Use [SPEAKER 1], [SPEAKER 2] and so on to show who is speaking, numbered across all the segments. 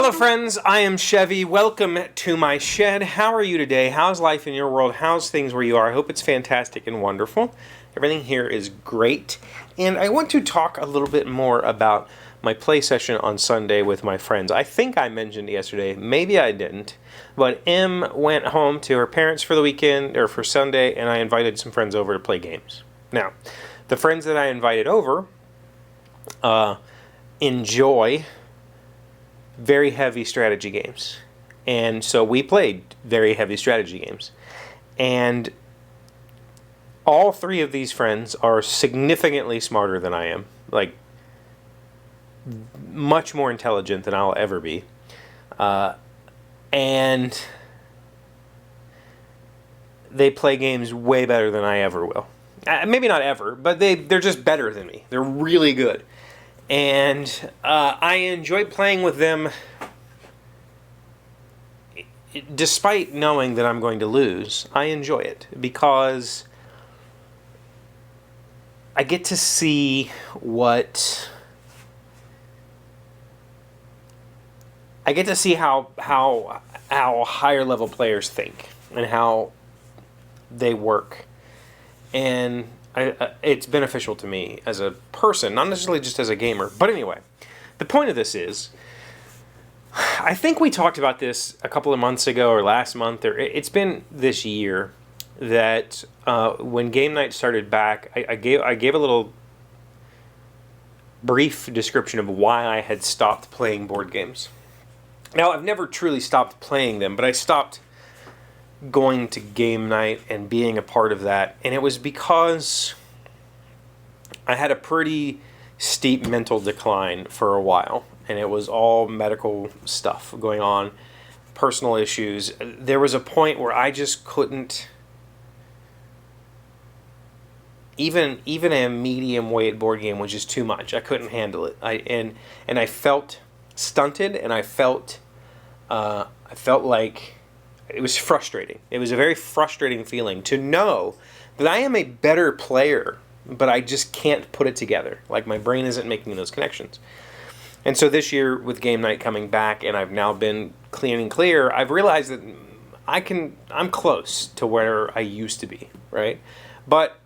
[SPEAKER 1] Hello friends, I am Chevee. Welcome to my shed. How are you today? How's life in your world? How's things where you are? I hope it's fantastic and wonderful. Everything here is great. And I want to talk a little bit more about my play session on Sunday with my friends. I think I mentioned yesterday, maybe I didn't, but Em went home to her parents for the weekend, or for Sunday, and I invited some friends over to play games. Now, the friends that I invited over enjoy very heavy strategy games. And so we played very heavy strategy games. And all three of these friends are significantly smarter than I am. Like, much more intelligent than I'll ever be. And they play games way better than I ever will. Maybe not ever, but they're just better than me. They're really good. And I enjoy playing with them despite knowing that I'm going to lose. I enjoy it because I get to see how higher level players think and how they work. And it's beneficial to me as a person, not necessarily just as a gamer. But anyway, the point of this is, I think we talked about this a couple of months ago or last month, or it's been this year, that when game night started back, I gave a little brief description of why I had stopped playing board games. Now, I've never truly stopped playing them, but I stopped going to game night and being a part of that, and it was because I had a pretty steep mental decline for a while, and it was all medical stuff going on, personal issues. There was a point where I just couldn't, even a medium weight board game was just too much. I couldn't handle it. I felt stunted, and I felt like it was frustrating. It was a very frustrating feeling to know that I am a better player, but I just can't put it together. Like, my brain isn't making those connections. And so this year, with game night coming back, and I've now been clear, I've realized that I'm close to where I used to be, right? But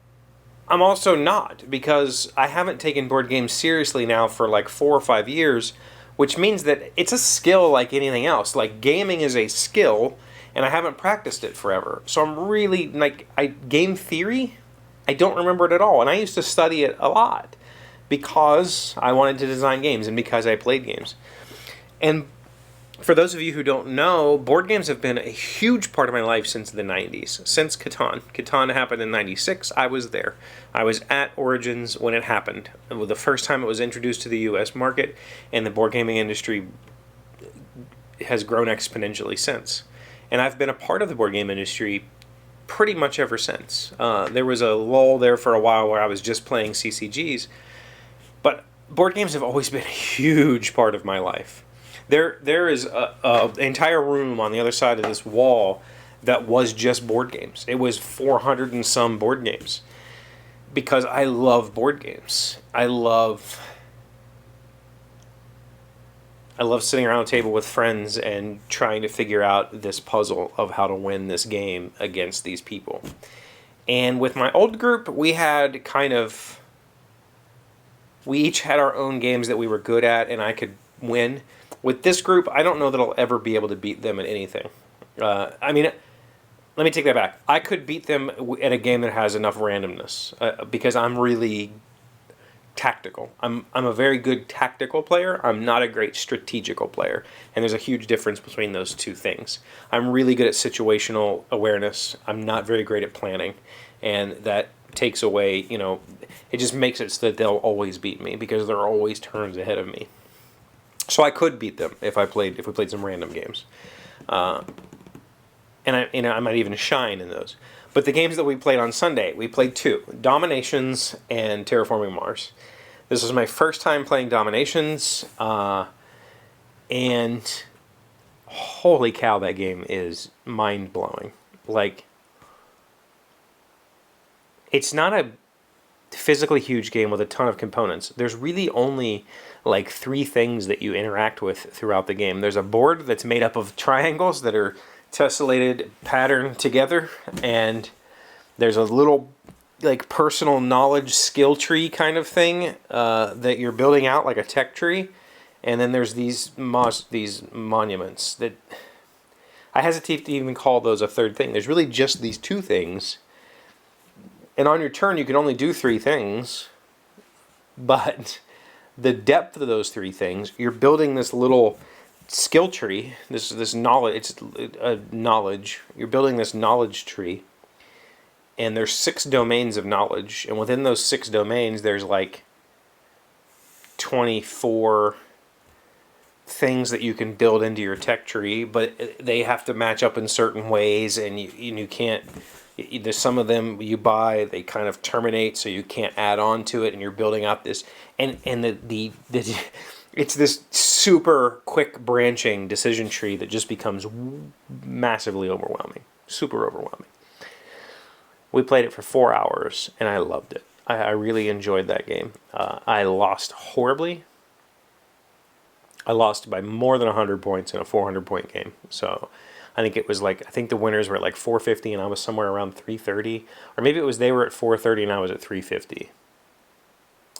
[SPEAKER 1] I'm also not, because I haven't taken board games seriously now for like 4 or 5 years, which means that it's a skill like anything else. Like, gaming is a skill, and I haven't practiced it forever. So I'm really, game theory, I don't remember it at all. And I used to study it a lot because I wanted to design games and because I played games. And for those of you who don't know, board games have been a huge part of my life since the 90s, since Catan. Catan happened in 96. I was there. I was at Origins when it happened. The first time it was introduced to the U.S. market, and the board gaming industry has grown exponentially since. And I've been a part of the board game industry pretty much ever since. There was a lull there for a while where I was just playing CCGs, but board games have always been a huge part of my life. There is an entire room on the other side of this wall that was just board games. It was 400 and some board games, because I love board games. I love sitting around a table with friends and trying to figure out this puzzle of how to win this game against these people. And with my old group, we each had our own games that we were good at and I could win. With this group, I don't know that I'll ever be able to beat them at anything. Let me take that back. I could beat them at a game that has enough randomness, because I'm really tactical. I'm a very good tactical player. I'm not a great strategical player. And there's a huge difference between those two things. I'm really good at situational awareness. I'm not very great at planning. And that takes away, it just makes it so that they'll always beat me, because they're always turns ahead of me. So I could beat them if we played some random games. And I might even shine in those. But the games that we played on Sunday, we played 2, Dominations and Terraforming Mars. This was my first time playing Dominations, and holy cow, that game is mind-blowing. Like, it's not a physically huge game with a ton of components. There's really only like 3 things that you interact with throughout the game. There's a board that's made up of triangles that are tessellated patterned together, and there's a little like personal knowledge skill tree kind of thing that you're building out like a tech tree, and then there's these monuments that I hesitate to even call those a third thing. There's really just these 2 things, and on your turn you can only do 3 things, but the depth of those 3 things, you're building this little skill tree, this knowledge, it's a knowledge, you're building this knowledge tree, and there's 6 domains of knowledge, and within those 6 domains there's like 24 things that you can build into your tech tree, but they have to match up in certain ways, and you can't, there's some of them you buy, they kind of terminate, so you can't add on to it, and you're building out this, and the it's this super quick branching decision tree that just becomes massively overwhelming, super overwhelming. We played it for 4 hours, and I loved it. I really enjoyed that game. I lost horribly. I lost by more than 100 points in a 400-point game. So I think it was like, I think the winners were at like 450, and I was somewhere around 330. Or maybe it was they were at 430, and I was at 350.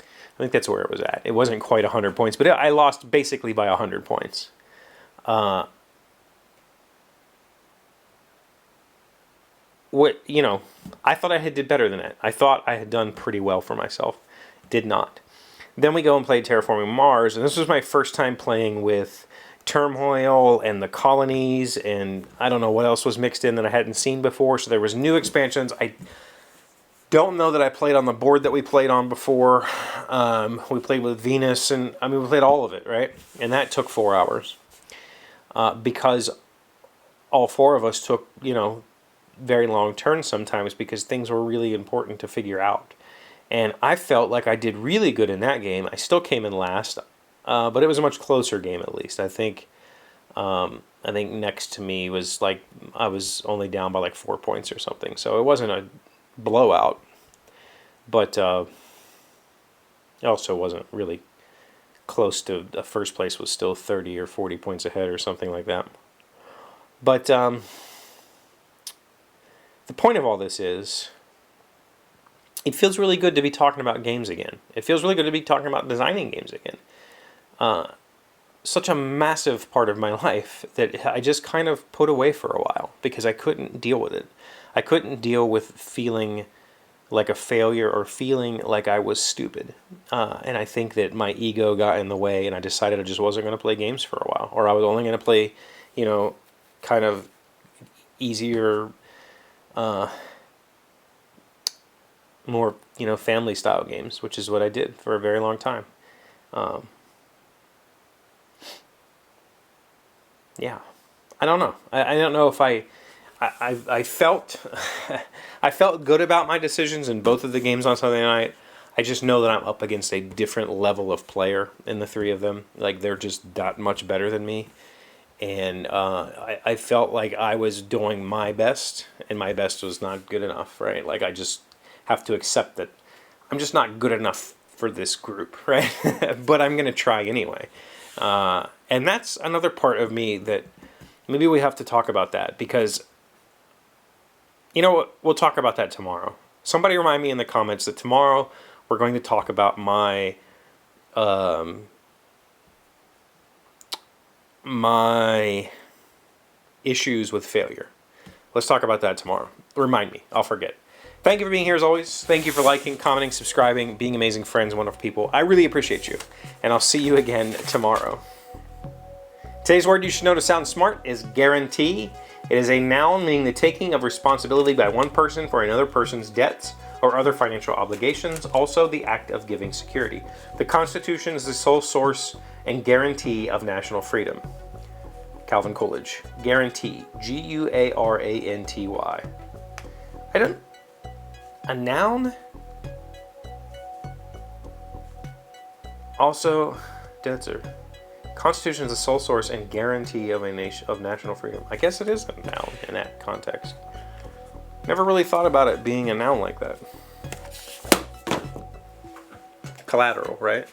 [SPEAKER 1] I think that's where it was at. It wasn't quite 100 points, but I lost basically by 100 points. I thought I had did better than that. I thought I had done pretty well for myself. Did not. Then we go and play Terraforming Mars, and this was my first time playing with Turmoil and the colonies, and I don't know what else was mixed in that I hadn't seen before, so there was new expansions. I don't know that I played on the board that we played on before. We played with Venus, and I mean, we played all of it, right? And that took 4 hours. Because all 4 of us took, very long turns sometimes, because things were really important to figure out. And I felt like I did really good in that game. I still came in last, but it was a much closer game at least. I think next to me was like, I was only down by like 4 points or something. So it wasn't a blowout, but it also wasn't really close to, the first place was still 30 or 40 points ahead or something like that. But the point of all this is, it feels really good to be talking about games again. It feels really good to be talking about designing games again. Such a massive part of my life that I just kind of put away for a while because I couldn't deal with it. I couldn't deal with feeling like a failure or feeling like I was stupid. And I think that my ego got in the way, and I decided I just wasn't going to play games for a while. Or I was only going to play, kind of easier, more, family style games, which is what I did for a very long time. Yeah, I don't know. I don't know if I felt I felt good about my decisions in both of the games on Sunday night. I just know that I'm up against a different level of player in the 3 of them. Like, they're just that much better than me. And I felt like I was doing my best, and my best was not good enough, right? Like, I just have to accept that I'm just not good enough for this group, right? But I'm going to try anyway. And that's another part of me that maybe we have to talk about that, because, we'll talk about that tomorrow. Somebody remind me in the comments that tomorrow we're going to talk about my my issues with failure. Let's talk about that tomorrow. Remind me. I'll forget. Thank you for being here as always. Thank you for liking, commenting, subscribing, being amazing friends, wonderful people. I really appreciate you. And I'll see you again tomorrow. Today's word you should know to sound smart is guarantee. It is a noun meaning the taking of responsibility by one person for another person's debts or other financial obligations, also the act of giving security. The Constitution is the sole source and guarantee of national freedom. Calvin Coolidge. Guarantee. Guaranty. A noun? Also, debts are... Constitution is the sole source and guarantee of national freedom. I guess it is a noun in that context. Never really thought about it being a noun like that. collateral, right?